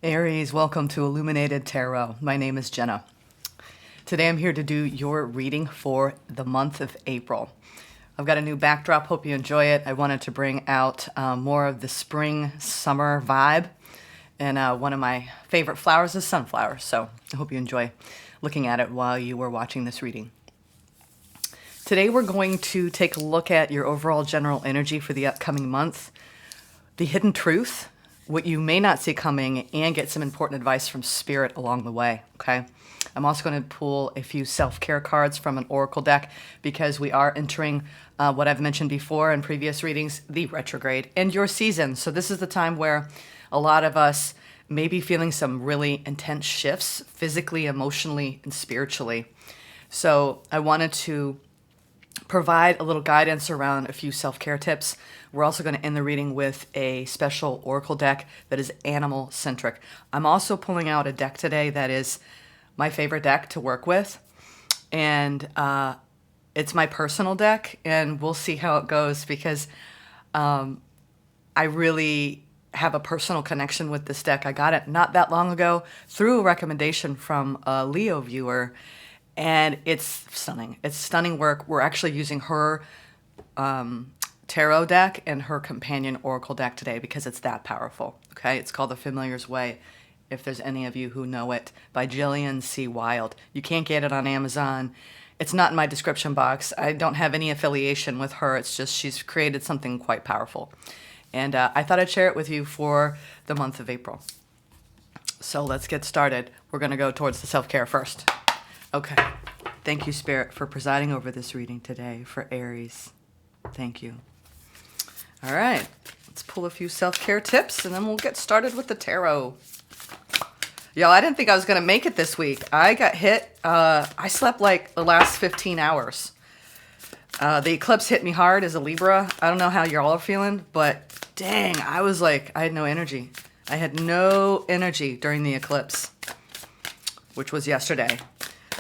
Aries, welcome to Illuminated Tarot. My name is Jenna. Today I'm here to do your reading for the month of April. I've got a new backdrop. Hope you enjoy it. I wanted to bring out more of the spring, summer vibe. And one of my favorite flowers is sunflower. So I hope you enjoy looking at it while you were watching this reading. Today we're going to take a look at your overall general energy for the upcoming month, the hidden truth, what you may not see coming, and get some important advice from Spirit along the way, okay? I'm also going to pull a few self-care cards from an oracle deck because we are entering what I've mentioned before in previous readings, the retrograde, and your season. So this is the time where a lot of us may be feeling some really intense shifts physically, emotionally, and spiritually. So I wanted to provide a little guidance around a few self-care tips. We're also going to end the reading with a special oracle deck that is animal-centric. I'm also pulling out a deck today that is my favorite deck to work with, and it's my personal deck, and we'll see how it goes because I really have a personal connection with this deck. I got it not that long ago through a recommendation from a Leo viewer, and it's stunning. It's stunning work. We're actually using her tarot deck and her companion oracle deck today because it's that powerful. Okay, it's called The Familiar's Way, if there's any of you who know it, by Jillian C. Wilde. You can't get it on Amazon. It's not in my description box. I don't have any affiliation with her. It's just she's created something quite powerful. And I thought I'd share it with you for the month of April. So let's get started. We're going to go towards the self-care first. Okay. Thank you, Spirit, for presiding over this reading today for Aries. Thank you. All right. Let's pull a few self-care tips, and then we'll get started with the tarot. Y'all, I didn't think I was going to make it this week. I got hit. I slept like the last 15 hours. The eclipse hit me hard as a Libra. I don't know how y'all are feeling, but dang, I was like, I had no energy. I had no energy during the eclipse, which was yesterday.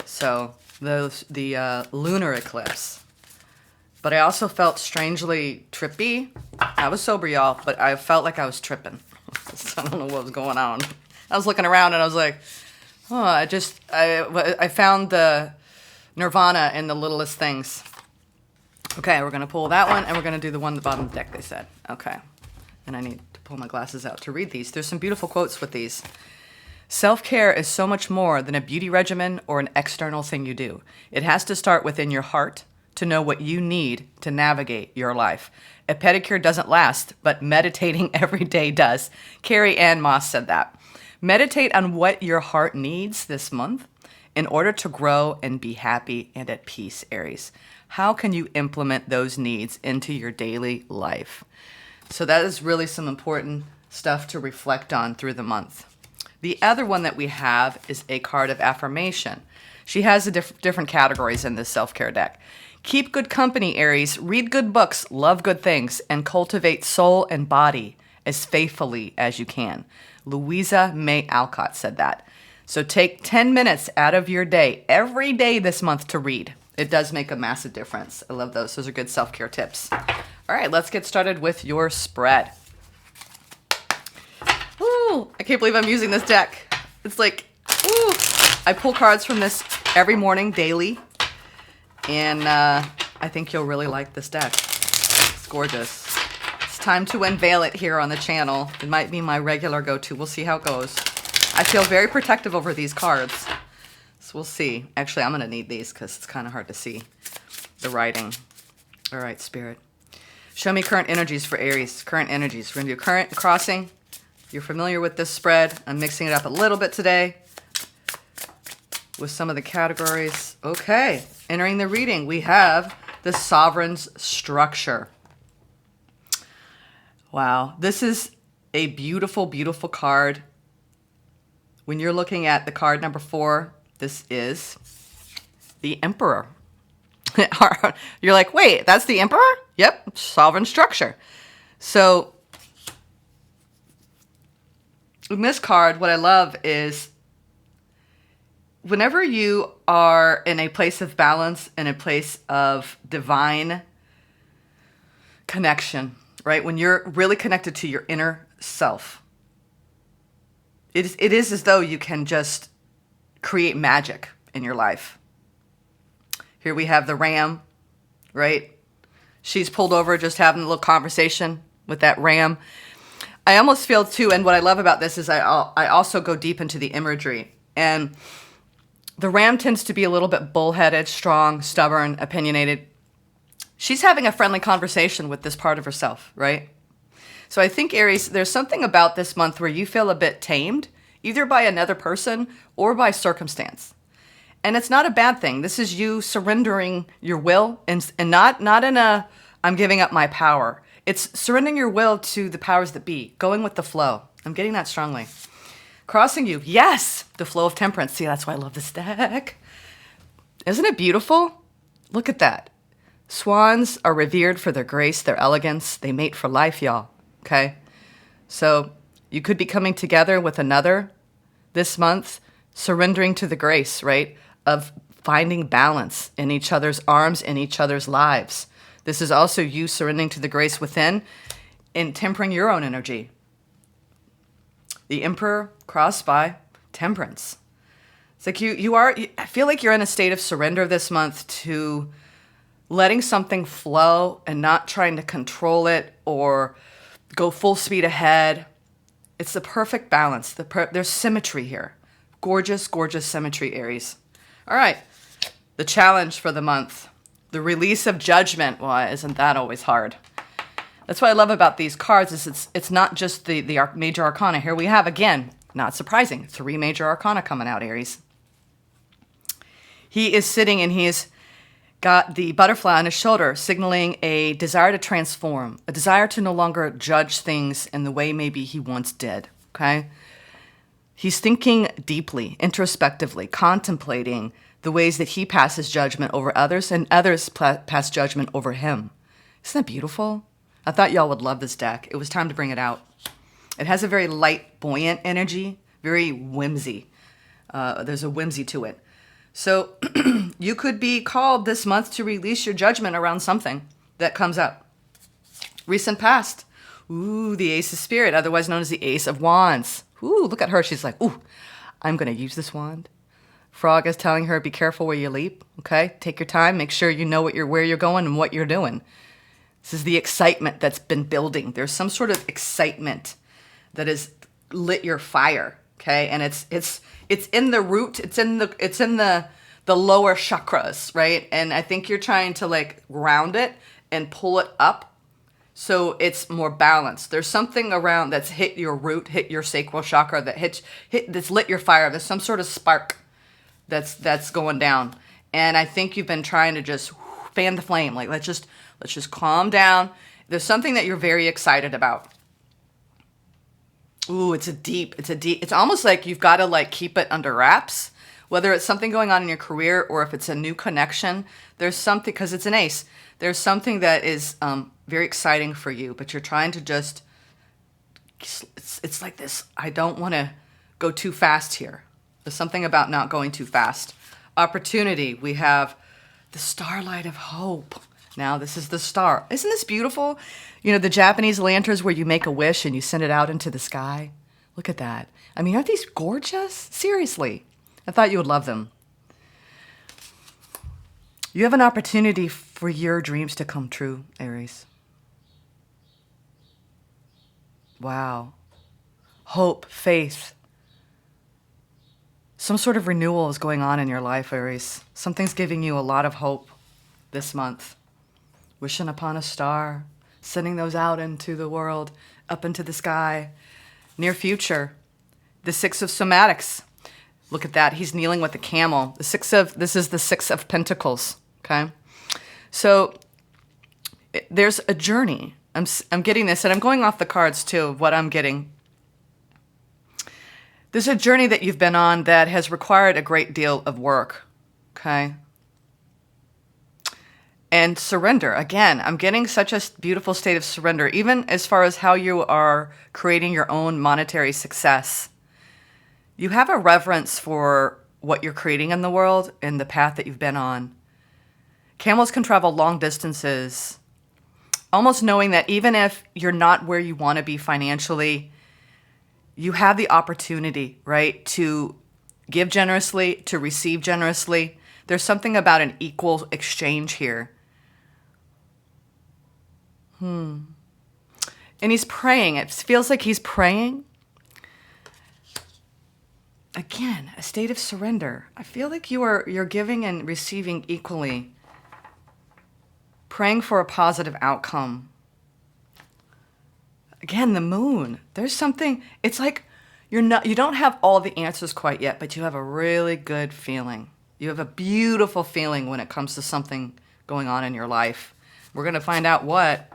So the lunar eclipse. But I also felt strangely trippy. I was sober, y'all, but I felt like I was tripping. So I don't know what was going on. I was looking around and I was like, oh, I found the nirvana in the littlest things. Okay, we're going to pull that one, and we're going to do the one at the bottom of the deck, they said. Okay. And I need to pull my glasses out to read these. There's some beautiful quotes with these. Self-care is so much more than a beauty regimen or an external thing you do. It has to start within your heart to know what you need to navigate your life. A pedicure doesn't last, but meditating every day does. Carrie Ann Moss said that. Meditate on what your heart needs this month in order to grow and be happy and at peace, Aries. How can you implement those needs into your daily life? So that is really some important stuff to reflect on through the month. The other one that we have is a card of affirmation. She has a different categories in this self-care deck. Keep good company, Aries. Read good books, love good things, and cultivate soul and body as faithfully as you can. Louisa May Alcott said that. So take 10 minutes out of your day, every day this month, to read. It does make a massive difference. I love those. Those are good self-care tips. All right, let's get started with your spread. Ooh, I can't believe I'm using this deck. It's like, ooh. I pull cards from this every morning, daily. And I think you'll really like this deck. It's gorgeous. It's time to unveil it here on the channel. It might be my regular go-to. We'll see how it goes. I feel very protective over these cards. So we'll see. Actually, I'm going to need these because it's kind of hard to see the writing. All right, Spirit. Show me current energies for Aries. Current energies. We're going to do current crossing. You're familiar with this spread. I'm mixing it up a little bit today with some of the categories. Okay. Entering the reading, we have the Sovereign's Structure. Wow. This is a beautiful, beautiful card. When you're looking at the card number 4, this is the Emperor. You're like, wait, that's the Emperor? Yep, Sovereign Structure. So in this card, what I love is whenever you are in a place of balance, in a place of divine connection, right? When you're really connected to your inner self, it is as though you can just create magic in your life. Here we have the ram, right? She's pulled over, just having a little conversation with that ram. I almost feel too, and what I love about this is I also go deep into the imagery. And the ram tends to be a little bit bullheaded, strong, stubborn, opinionated. She's having a friendly conversation with this part of herself, right? So I think, Aries, there's something about this month where you feel a bit tamed, either by another person or by circumstance. And it's not a bad thing. This is you surrendering your will and not in a, I'm giving up my power. It's surrendering your will to the powers that be, going with the flow. I'm getting that strongly. Crossing you, yes, the flow of temperance. See, that's why I love this deck. Isn't it beautiful? Look at that. Swans are revered for their grace, their elegance. They mate for life, y'all. Okay? So you could be coming together with another this month, surrendering to the grace, right, of finding balance in each other's arms, in each other's lives. This is also you surrendering to the grace within and tempering your own energy. The Emperor crossed by temperance. It's like I feel like you're in a state of surrender this month to letting something flow and not trying to control it or go full speed ahead. It's the perfect balance. There's symmetry here. Gorgeous, gorgeous symmetry, Aries. All right. The challenge for the month. The release of judgment. Well, isn't that always hard? That's what I love about these cards is it's not just the major arcana. Here we have, again, not surprising, 3 major arcana coming out, Aries. He is sitting and he's got the butterfly on his shoulder, signaling a desire to transform, a desire to no longer judge things in the way maybe he once did, okay? He's thinking deeply, introspectively, contemplating the ways that he passes judgment over others and others pass judgment over him. Isn't that beautiful? I thought y'all would love this deck. It was time to bring it out. It has a very light, buoyant energy, very whimsy. There's a whimsy to it. So you could be called this month to release your judgment around something that comes up. Recent past. Ooh, the Ace of Spirit, otherwise known as the Ace of Wands. Ooh, look at her. She's like, ooh, I'm going to use this wand. Frog is telling her, be careful where you leap. Okay, take your time. Make sure you know where you're going and what you're doing. This is the excitement that's been building. There's some sort of excitement that has lit your fire. Okay, and it's in the root. It's in the lower chakras, right? And I think you're trying to like ground it and pull it up so it's more balanced. There's something around that's hit your root, hit your sacral chakra, that that's lit your fire. There's some sort of spark that's going down, and I think you've been trying to just fan the flame. Like let's just calm down. There's something that you're very excited about. Ooh, it's almost like you've got to like keep it under wraps, whether it's something going on in your career or if it's a new connection. There's something, because it's an ace, there's something that is very exciting for you, but you're trying to just, it's like this, I don't want to go too fast here. There's something about not going too fast. Opportunity, we have the starlight of hope. Now this is the star. Isn't this beautiful? You know, the Japanese lanterns where you make a wish and you send it out into the sky. Look at that. I mean, aren't these gorgeous? Seriously. I thought you would love them. You have an opportunity for your dreams to come true, Aries. Wow. Hope, faith. Some sort of renewal is going on in your life, Aries. Something's giving you a lot of hope this month. Wishing upon a star, sending those out into the world, up into the sky. Near future, the 6 of somatics. Look at that. He's kneeling with a camel. This is the 6 of Pentacles. Okay, so there's a journey. I'm getting this, and I'm going off the cards too of what I'm getting. There's a journey that you've been on that has required a great deal of work. Okay. And surrender. Again, I'm getting such a beautiful state of surrender, even as far as how you are creating your own monetary success. You have a reverence for what you're creating in the world and the path that you've been on. Camels can travel long distances, almost knowing that even if you're not where you want to be financially, you have the opportunity, right, to give generously, to receive generously. There's something about an equal exchange here. And he's praying. It feels like he's praying. Again, a state of surrender. I feel like you're giving and receiving equally. Praying for a positive outcome. Again, the moon. There's something, it's like you don't have all the answers quite yet, but you have a really good feeling. You have a beautiful feeling when it comes to something going on in your life. We're going to find out what.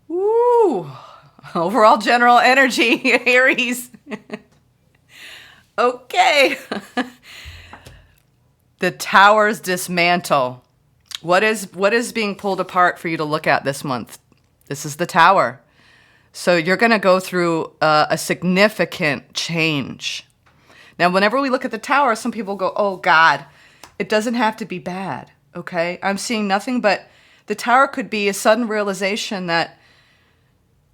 Woo! Overall general energy, Aries. Okay. The Tower's dismantle. What is being pulled apart for you to look at this month? This is the Tower. So you're going to go through a significant change. Now, whenever we look at the Tower, some people go, oh, God, it doesn't have to be bad, okay? I'm seeing nothing but the Tower could be a sudden realization that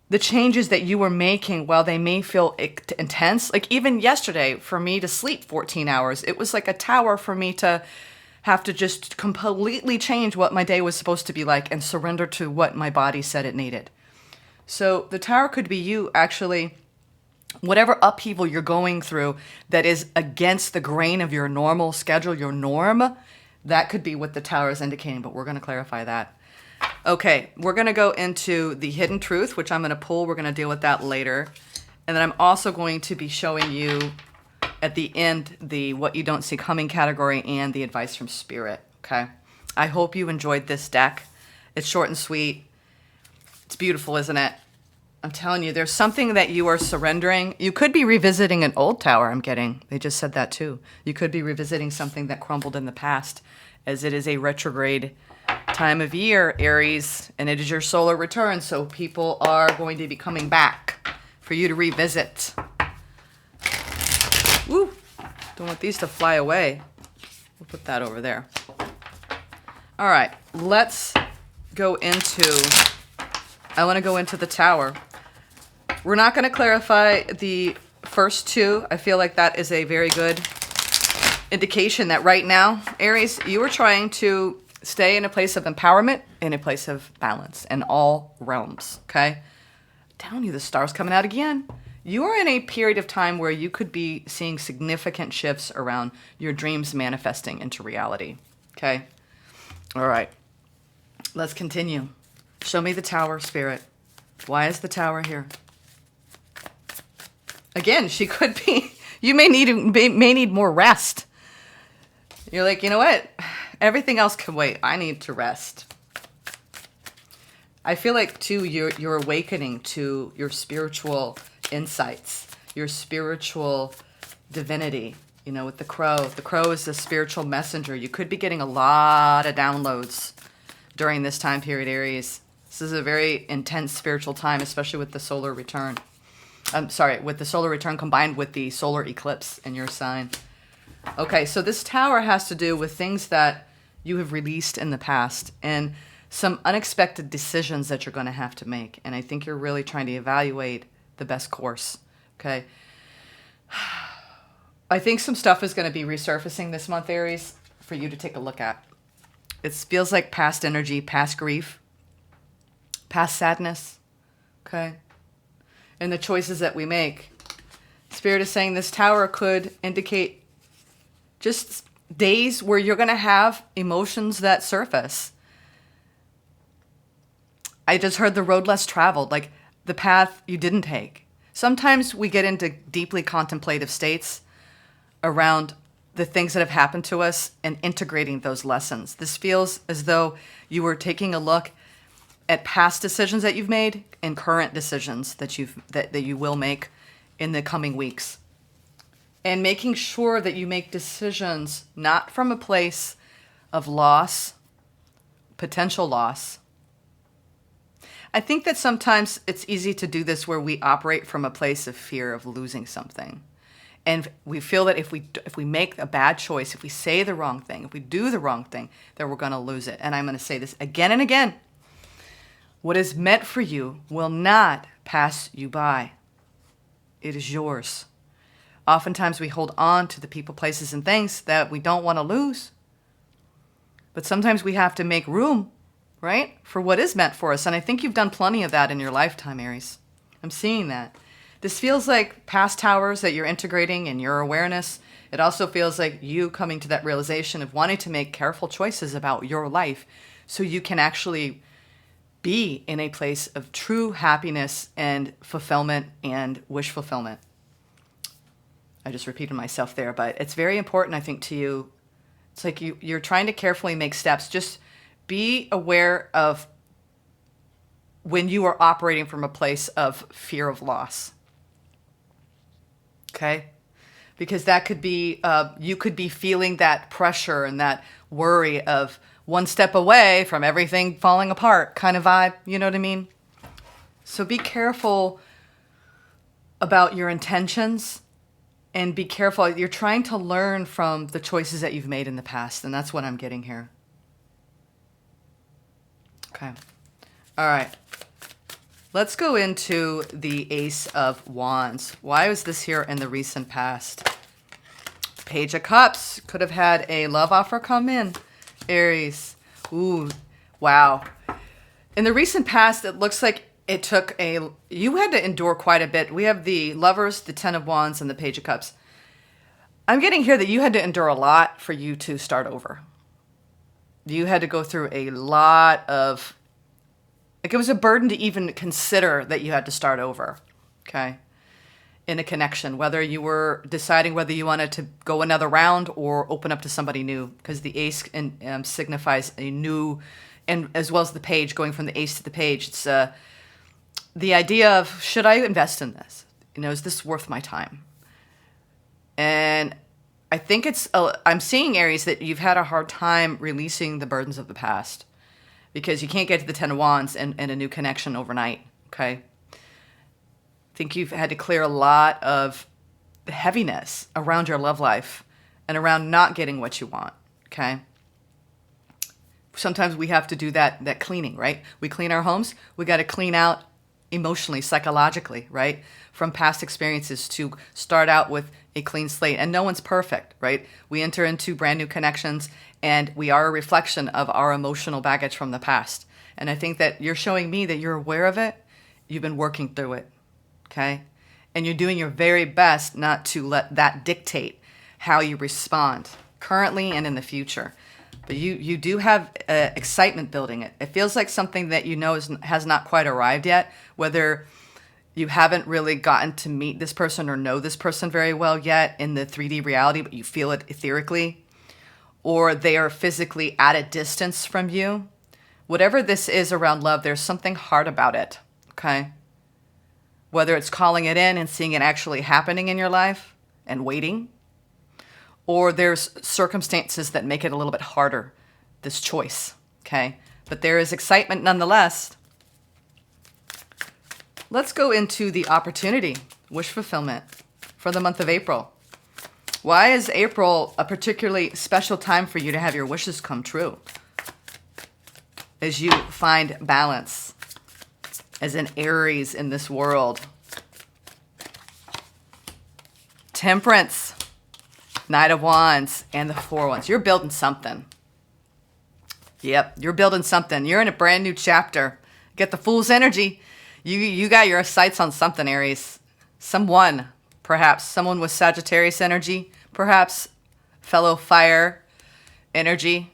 the changes that you were making, while they may feel intense, like even yesterday for me to sleep 14 hours, it was like a Tower for me to have to just completely change what my day was supposed to be like and surrender to what my body said it needed. So the Tower could be you actually, whatever upheaval you're going through that is against the grain of your normal schedule, your norm, that could be what the Tower is indicating, but we're going to clarify that. Okay, we're going to go into the hidden truth, which I'm going to pull. We're going to deal with that later. And then I'm also going to be showing you at the end the what you don't see coming category and the advice from Spirit, okay? I hope you enjoyed this deck. It's short and sweet. It's beautiful, isn't it? I'm telling you, there's something that you are surrendering. You could be revisiting an old Tower, I'm getting. They just said that too. You could be revisiting something that crumbled in the past, as it is a retrograde time of year, Aries, and it is your solar return, so people are going to be coming back for you to revisit. Woo! Don't want these to fly away. We'll put that over there. All right, let's go into, I want to go into the Tower. We're not going to clarify the first two. I feel like that is a very good indication that right now, Aries, you are trying to stay in a place of empowerment, in a place of balance in all realms, okay? I'm telling you, the star's coming out again. You are in a period of time where you could be seeing significant shifts around your dreams manifesting into reality, okay? All right, let's continue. Show me the Tower, Spirit. Why is the Tower here? Again, she could be, you may need more rest. You're like, you know what? Everything else can wait. I need to rest. I feel like, too, you're awakening to your spiritual insights, your spiritual divinity, you know, with the crow. The crow is the spiritual messenger. You could be getting a lot of downloads during this time period, Aries. This is a very intense spiritual time, especially with the solar return. I'm sorry, with the solar return combined with the solar eclipse in your sign. Okay, so this Tower has to do with things that you have released in the past and some unexpected decisions that you're going to have to make. And I think you're really trying to evaluate the best course, okay? I think some stuff is going to be resurfacing this month, Aries, for you to take a look at. It feels like past energy, past grief, past sadness, okay? And the choices that we make. Spirit is saying this Tower could indicate just days where you're going to have emotions that surface. I just heard the road less traveled, like the path you didn't take. Sometimes we get into deeply contemplative states around the things that have happened to us and integrating those lessons. This feels as though you were taking a look at past decisions that you've made and current decisions that you will make in the coming weeks. And making sure that you make decisions not from a place of loss, potential loss. I think that sometimes it's easy to do this where we operate from a place of fear of losing something. And we feel that if we make a bad choice, if we say the wrong thing, if we do the wrong thing, that we're going to lose it. And I'm going to say this again and again. What is meant for you will not pass you by. It is yours. Oftentimes we hold on to the people, places, and things that we don't want to lose. But sometimes we have to make room, right, for what is meant for us. And I think you've done plenty of that in your lifetime, Aries. I'm seeing that. This feels like past towers that you're integrating in your awareness. It also feels like you coming to that realization of wanting to make careful choices about your life so you can actually be in a place of true happiness and fulfillment and wish fulfillment. I just repeated myself there, but it's very important, I think, to you. It's like you're trying to carefully make steps. Just be aware of when you are operating from a place of fear of loss. Okay? Because that could be, you could be feeling that pressure and that worry of one step away from everything falling apart kind of vibe. You know what I mean? So be careful about your intentions and be careful. You're trying to learn from the choices that you've made in the past. And that's what I'm getting here. Okay. All right. Let's go into the Ace of Wands. Why was this here in the recent past? Page of Cups. Could have had a love offer come in. Aries. Ooh, wow. In the recent past, it looks like it took you had to endure quite a bit. We have the Lovers, the Ten of Wands, and the Page of Cups. I'm getting here that you had to endure a lot for you to start over. You had to go through a lot of, like, it was a burden to even consider that you had to start over, okay, in a connection, whether you were deciding whether you wanted to go another round or open up to somebody new, because the ace signifies a new, and as well as the page, going from the ace to the page. It's the idea of, should I invest in this? You know, is this worth my time? And I think I'm seeing, Aries, that you've had a hard time releasing the burdens of the past, because you can't get to the Ten of Wands and a new connection overnight, okay? I think you've had to clear a lot of the heaviness around your love life and around not getting what you want, okay? Sometimes we have to do that cleaning, right? We clean our homes. We got to clean out emotionally, psychologically, right? From past experiences to start out with a clean slate. And no one's perfect, right? We enter into brand new connections, and we are a reflection of our emotional baggage from the past. And I think that you're showing me that you're aware of it. You've been working through it, okay? And you're doing your very best not to let that dictate how you respond currently and in the future. But you do have excitement building it. It feels like something that you know has not quite arrived yet, whether you haven't really gotten to meet this person or know this person very well yet in the 3D reality, but you feel it etherically, or they are physically at a distance from you. Whatever this is around love, there's something hard about it, okay? Whether it's calling it in and seeing it actually happening in your life and waiting, or there's circumstances that make it a little bit harder, this choice, okay? But there is excitement nonetheless. Let's go into the opportunity, wish fulfillment for the month of April. Why is April a particularly special time for you to have your wishes come true? As you find balance as an Aries in this world. Temperance, Knight of Wands, and the Four of Wands. You're building something. Yep, you're building something. You're in a brand new chapter. Get the Fool's energy. You got your sights on something, Aries. Someone, perhaps someone with Sagittarius energy, perhaps fellow fire energy.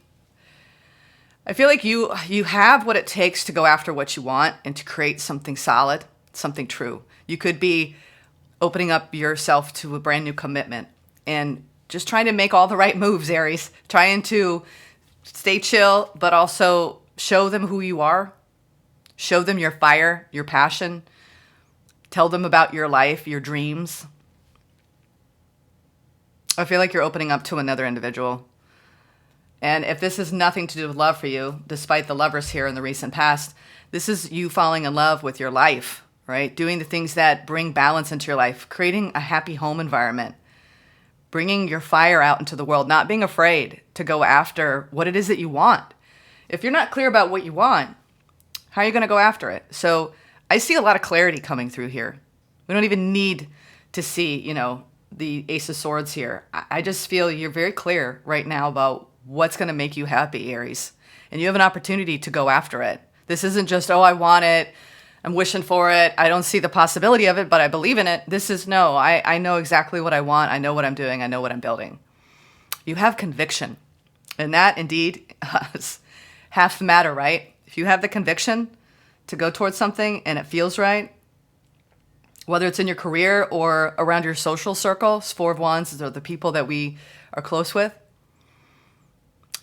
I feel like you have what it takes to go after what you want and to create something solid, something true. You could be opening up yourself to a brand new commitment and just trying to make all the right moves, Aries. Trying to stay chill, but also show them who you are. Show them your fire, your passion. Tell them about your life, your dreams. I feel like you're opening up to another individual. And if this has nothing to do with love for you, despite the lovers here in the recent past, this is you falling in love with your life, right? Doing the things that bring balance into your life, creating a happy home environment, bringing your fire out into the world, not being afraid to go after what it is that you want. If you're not clear about what you want, how are you going to go after it? So I see a lot of clarity coming through here. We don't even need to see, the Ace of Swords here. I just feel you're very clear right now about what's going to make you happy, Aries. And you have an opportunity to go after it. This isn't just, oh, I want it, I'm wishing for it, I don't see the possibility of it, but I believe in it. This is, no, I know exactly what I want, I know what I'm doing, I know what I'm building. You have conviction. And that, indeed, is half the matter, right? If you have the conviction to go towards something and it feels right, whether it's in your career or around your social circle, Four of Wands, or the people that we are close with,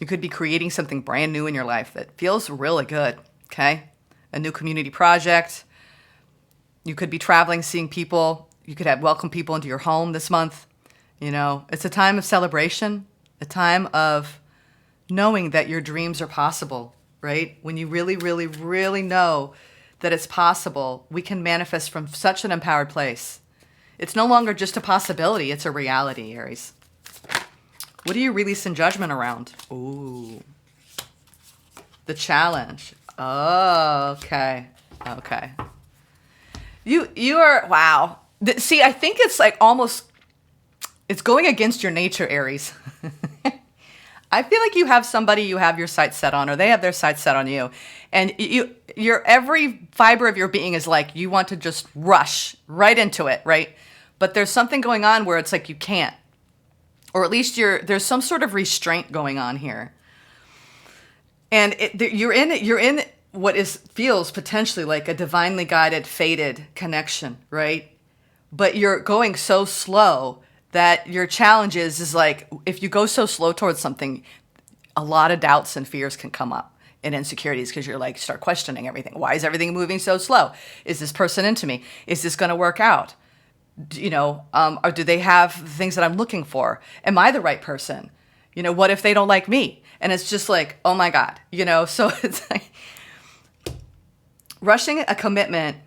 you could be creating something brand new in your life that feels really good, okay? A new community project. You could be traveling, seeing people. You could have welcome people into your home this month. It's a time of celebration, a time of knowing that your dreams are possible, right? When you really, really, really know that it's possible, we can manifest from such an empowered place. It's no longer just a possibility, it's a reality, Aries. What are you releasing judgment around? Ooh. The challenge. Oh, okay. Okay. You are, wow. See, I think it's like almost, it's going against your nature, Aries. I feel like you have somebody you have your sights set on, or they have their sights set on you. And your every fiber of your being is like, you want to just rush right into it, right? But there's something going on where it's like you can't. Or at least there's some sort of restraint going on here. And you're in what feels potentially like a divinely guided, fated connection, right? But you're going so slow that your challenge is like, if you go so slow towards something, a lot of doubts and fears can come up and insecurities, because you're like, start questioning everything. Why is everything moving so slow? Is this person into me? Is this going to work out? Or do they have the things that I'm looking for? Am I the right person? What if they don't like me? And it's just like, oh my God, so it's like rushing a commitment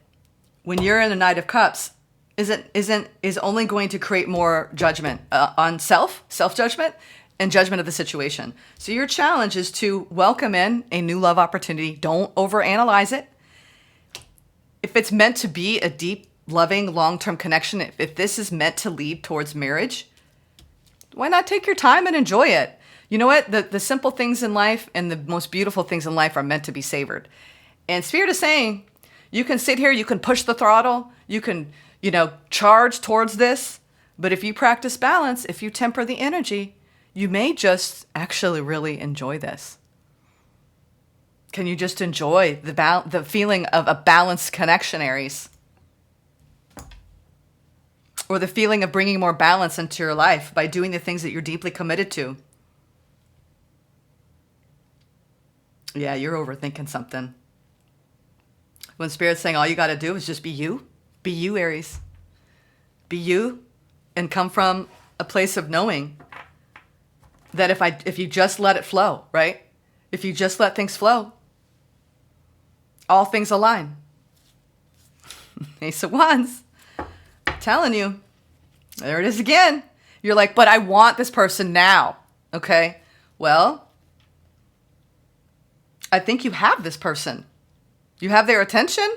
when you're in the Knight of Cups is only going to create more judgment on self-judgment and judgment of the situation. So your challenge is to welcome in a new love opportunity. Don't overanalyze it. If it's meant to be a deep, loving, long-term connection, if this is meant to lead towards marriage, why not take your time and enjoy it? You know what? The simple things in life and the most beautiful things in life are meant to be savored. And Spirit is saying, you can sit here, you can push the throttle, you can, charge towards this. But if you practice balance, if you temper the energy, you may just actually really enjoy this. Can you just enjoy the feeling of a balanced connection, Aries? Or the feeling of bringing more balance into your life by doing the things that you're deeply committed to. Yeah, you're overthinking something. When Spirit's saying all you got to do is just be you, Aries. Be you, and come from a place of knowing that if you just let it flow, right? If you just let things flow, all things align. Ace of Wands. Telling you, there it is again. You're like, but I want this person now. Okay, well, I think you have this person. You have their attention.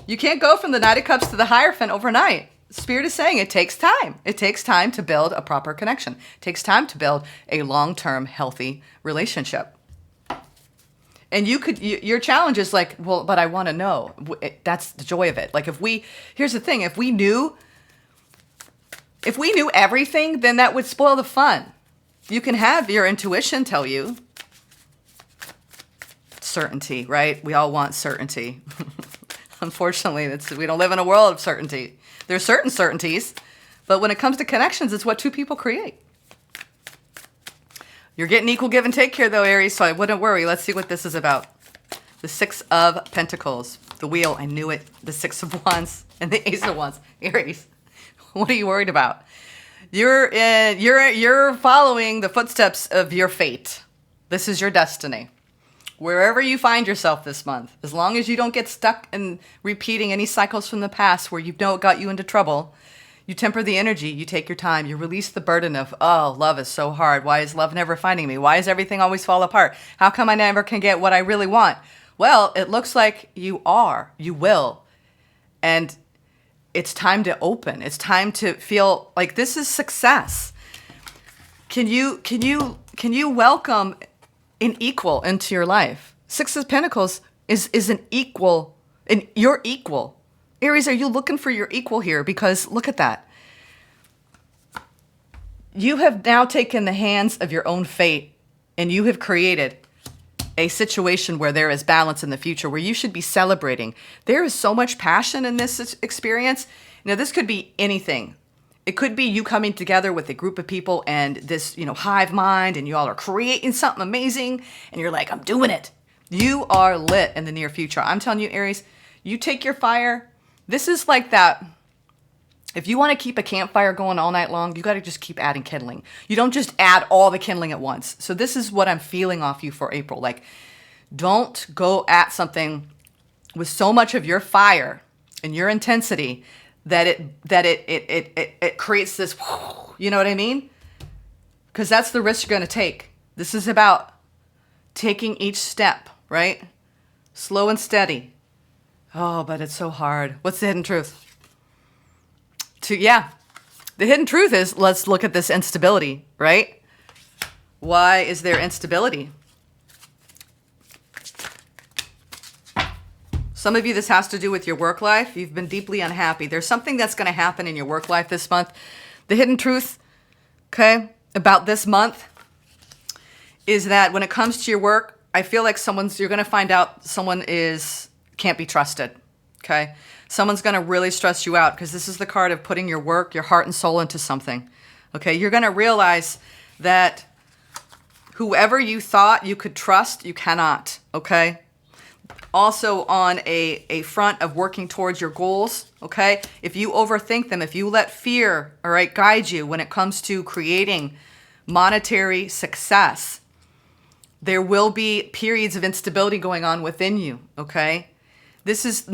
You can't go from the Knight of Cups to the Hierophant overnight. Spirit is saying it takes time. It takes time to build a proper connection. It takes time to build a long-term, healthy relationship. And your challenge is like, well, but I want to know. That's the joy of it. Like here's the thing, if we knew everything, then that would spoil the fun. You can have your intuition tell you. Certainty, right? We all want certainty. Unfortunately, we don't live in a world of certainty. There's certain certainties, but when it comes to connections, it's what two people create. You're getting equal give and take here, though, Aries, so I wouldn't worry. Let's see what this is about. The Six of Pentacles. The Wheel, I knew it. The Six of Wands and the Ace of Wands. Aries, what are you worried about? You're following the footsteps of your fate. This is your destiny. Wherever you find yourself this month, as long as you don't get stuck in repeating any cycles from the past where you know it got you into trouble, you temper the energy, you take your time, you release the burden of, oh, love is so hard. Why is love never finding me? Why does everything always fall apart? How come I never can get what I really want? Well, it looks like you will. And it's time to open. It's time to feel like this is success. Can you welcome an equal into your life? Six of Pentacles is an equal, and you're equal. Aries, are you looking for your equal here? Because look at that. You have now taken the hands of your own fate, and you have created a situation where there is balance in the future, where you should be celebrating. There is so much passion in this experience. Now, this could be anything. It could be you coming together with a group of people and this, hive mind, and you all are creating something amazing, and you're like, I'm doing it. You are lit in the near future. I'm telling you, Aries, you take your fire. This is like that. If you want to keep a campfire going all night long, you got to just keep adding kindling. You don't just add all the kindling at once. So this is what I'm feeling off you for April. Like, don't go at something with so much of your fire and your intensity that it creates this, you know what I mean? Because that's the risk you're going to take. This is about taking each step, right? Slow and steady. Oh, but it's so hard. What's the hidden truth? The hidden truth is, let's look at this instability, right? Why is there instability? Some of you, this has to do with your work life. You've been deeply unhappy. There's something that's going to happen in your work life this month. The hidden truth, okay, about this month is that when it comes to your work, I feel like you're going to find out someone can't be trusted, okay? Someone's going to really stress you out because this is the card of putting your work, your heart and soul into something. Okay, you're going to realize that whoever you thought you could trust, you cannot. Okay. Also on a front of working towards your goals. Okay. If you overthink them, if you let fear, all right, guide you when it comes to creating monetary success, there will be periods of instability going on within you. Okay.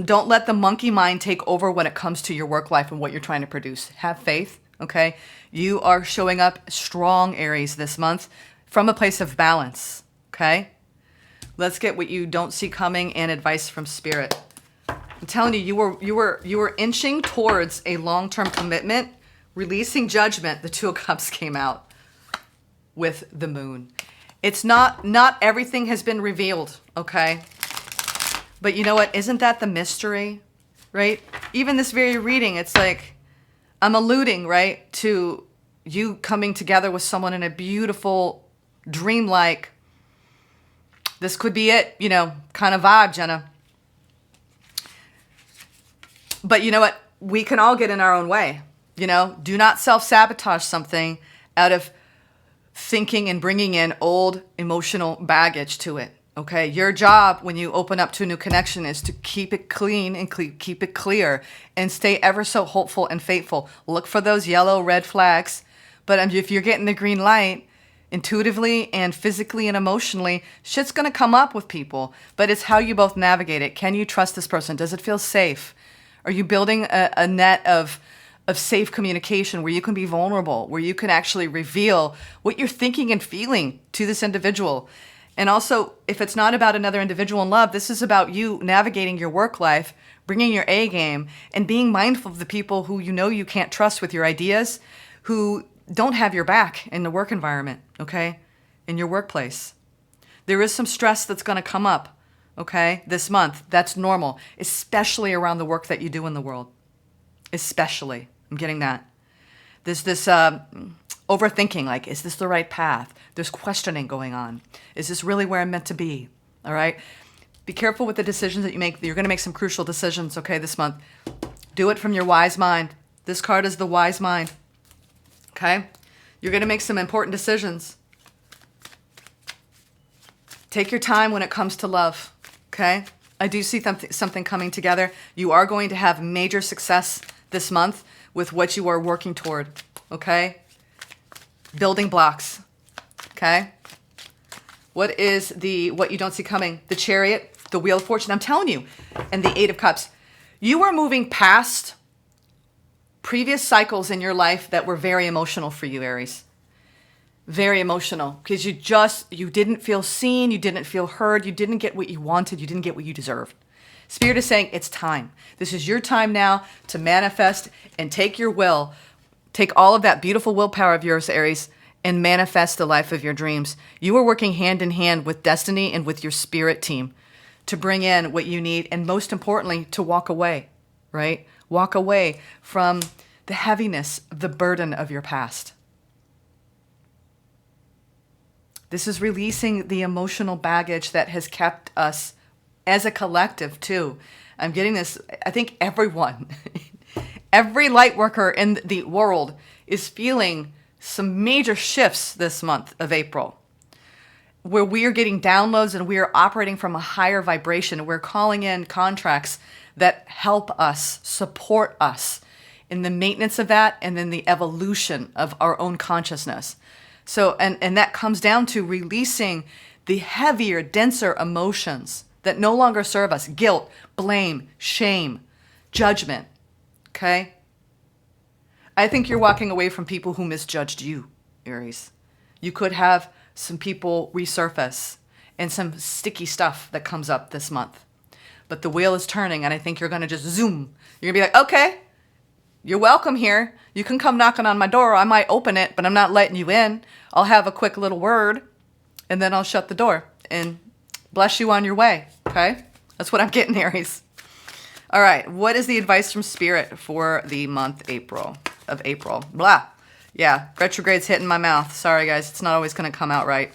Don't let the monkey mind take over when it comes to your work life and what you're trying to produce. Have faith, okay? You are showing up strong, Aries, this month from a place of balance, okay? Let's get what you don't see coming and advice from Spirit. I'm telling you, you were inching towards a long-term commitment, releasing judgment. The Two of Cups came out with the Moon. It's not everything has been revealed, okay? But you know what? Isn't that the mystery, right? Even this very reading, it's like I'm alluding, right, to you coming together with someone in a beautiful, dreamlike, this could be it, kind of vibe, Jenna. But you know what? We can all get in our own way, Do not self-sabotage something out of thinking and bringing in old emotional baggage to it. Okay, your job when you open up to a new connection is to keep it clean and keep it clear and stay ever so hopeful and faithful. Look for those yellow, red flags. But if you're getting the green light, intuitively and physically and emotionally, shit's going to come up with people. But it's how you both navigate it. Can you trust this person? Does it feel safe? Are you building a net of safe communication where you can be vulnerable, where you can actually reveal what you're thinking and feeling to this individual? And also, if it's not about another individual in love, this is about you navigating your work life, bringing your A game, and being mindful of the people who you can't trust with your ideas, who don't have your back in the work environment, okay, in your workplace. There is some stress that's going to come up, okay, this month. That's normal, especially around the work that you do in the world. Especially. I'm getting that. There's this overthinking, like, is this the right path? There's questioning going on. Is this really where I'm meant to be? All right? Be careful with the decisions that you make. You're going to make some crucial decisions, okay, this month. Do it from your wise mind. This card is the wise mind. Okay? You're going to make some important decisions. Take your time when it comes to love. Okay? I do see something coming together. You are going to have major success this month with what you are working toward. Okay? Building blocks. Okay? What is what you don't see coming? The Chariot, the Wheel of Fortune. I'm telling you. And the Eight of Cups. You are moving past previous cycles in your life that were very emotional for you, Aries. Very emotional. Because you didn't feel seen. You didn't feel heard. You didn't get what you wanted. You didn't get what you deserved. Spirit is saying it's time. This is your time now to manifest and take your will. Take all of that beautiful willpower of yours, Aries, and manifest the life of your dreams. You are working hand in hand with destiny and with your spirit team to bring in what you need, and most importantly, to walk away, right? Walk away from the heaviness, the burden of your past. This is releasing the emotional baggage that has kept us as a collective too. I'm getting this, I think everyone, every light worker in the world is feeling some major shifts this month of April, where we are getting downloads and we are operating from a higher vibration. We're calling in contracts that help us, support us in the maintenance of that and then the evolution of our own consciousness. So, and that comes down to releasing the heavier, denser emotions that no longer serve us. Guilt, blame, shame, judgment, okay? I think you're walking away from people who misjudged you, Aries. You could have some people resurface and some sticky stuff that comes up this month. But the wheel is turning, and I think you're going to just zoom. You're going to be like, okay, you're welcome here. You can come knocking on my door. I might open it, but I'm not letting you in. I'll have a quick little word, and then I'll shut the door and bless you on your way, okay? That's what I'm getting, Aries. All right, what is the advice from Spirit for the month of April? Blah. Yeah, retrograde's hitting my mouth. Sorry, guys. It's not always going to come out right.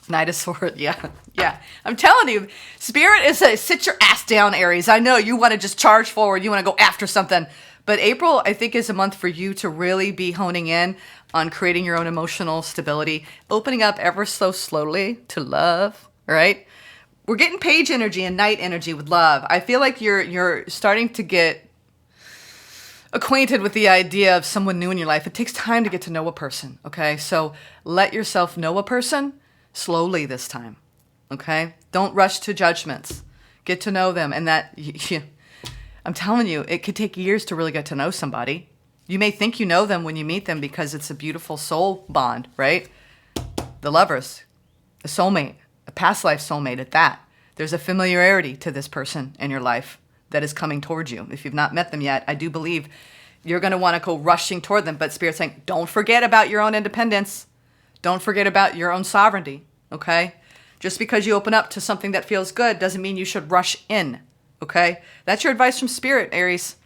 Knight of Swords. Yeah. I'm telling you, Spirit is a sit your ass down, Aries. I know you want to just charge forward. You want to go after something. But April, I think, is a month for you to really be honing in on creating your own emotional stability, opening up ever so slowly to love, right? We're getting page energy and knight energy with love. I feel like you're starting to get acquainted with the idea of someone new in your life. It takes time to get to know a person, okay? So let yourself know a person slowly this time, okay? Don't rush to judgments. Get to know them. And that, I'm telling you, it could take years to really get to know somebody. You may think you know them when you meet them because it's a beautiful soul bond, right? The lovers, a soulmate, a past life soulmate at that. There's a familiarity to this person in your life that is coming towards you. If you've not met them yet, I do believe you're going to want to go rushing toward them. But Spirit's saying, don't forget about your own independence. Don't forget about your own sovereignty, okay? Just because you open up to something that feels good doesn't mean you should rush in, okay? That's your advice from Spirit, Aries.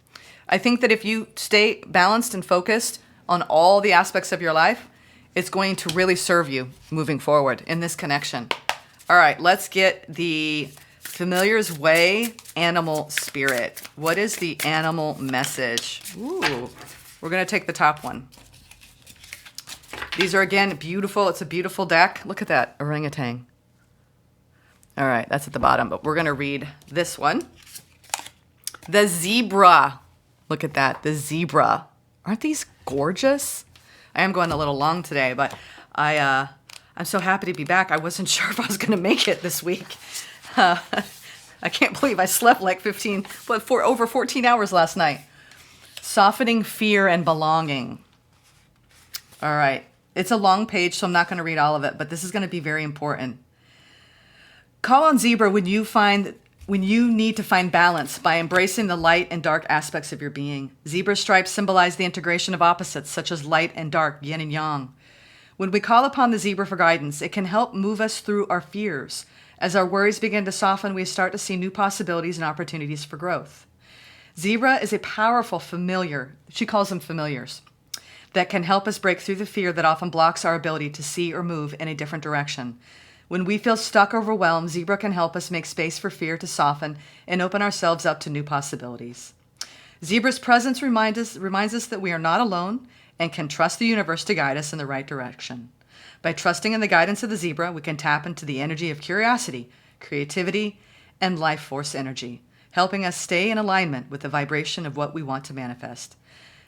I think that if you stay balanced and focused on all the aspects of your life, it's going to really serve you moving forward in this connection. All right, let's get the Familiar's Way Animal Spirit. What is the animal message? Ooh, we're going to take the top one. These are, again, beautiful. It's a beautiful deck. Look at that orangutan. All right, that's at the bottom, but we're going to read this one. The zebra. Look at that, the zebra. Aren't these gorgeous? I am going a little long today, but I'm so happy to be back. I wasn't sure if I was going to make it this week. I can't believe I slept like over 14 hours last night. Softening fear and belonging. All right. It's a long page, so I'm not going to read all of it, but this is going to be very important. Call on zebra when you need to find balance by embracing the light and dark aspects of your being. Zebra stripes symbolize the integration of opposites, such as light and dark, yin and yang. When we call upon the zebra for guidance, it can help move us through our fears. As our worries begin to soften, we start to see new possibilities and opportunities for growth. Zebra is a powerful familiar. She calls them familiars, that can help us break through the fear that often blocks our ability to see or move in a different direction. When we feel stuck or overwhelmed, zebra can help us make space for fear to soften and open ourselves up to new possibilities. Zebra's presence reminds us that we are not alone and can trust the universe to guide us in the right direction. By trusting in the guidance of the zebra, we can tap into the energy of curiosity, creativity, and life force energy, helping us stay in alignment with the vibration of what we want to manifest.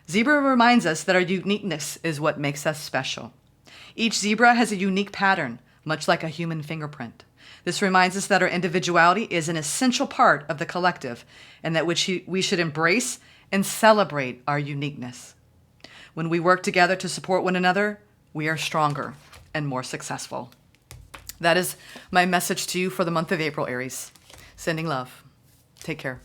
Zebra reminds us that our uniqueness is what makes us special. Each zebra has a unique pattern, much like a human fingerprint. This reminds us that our individuality is an essential part of the collective and that we should embrace and celebrate our uniqueness. When we work together to support one another, we are stronger and more successful. That is my message to you for the month of April, Aries. Sending love. Take care.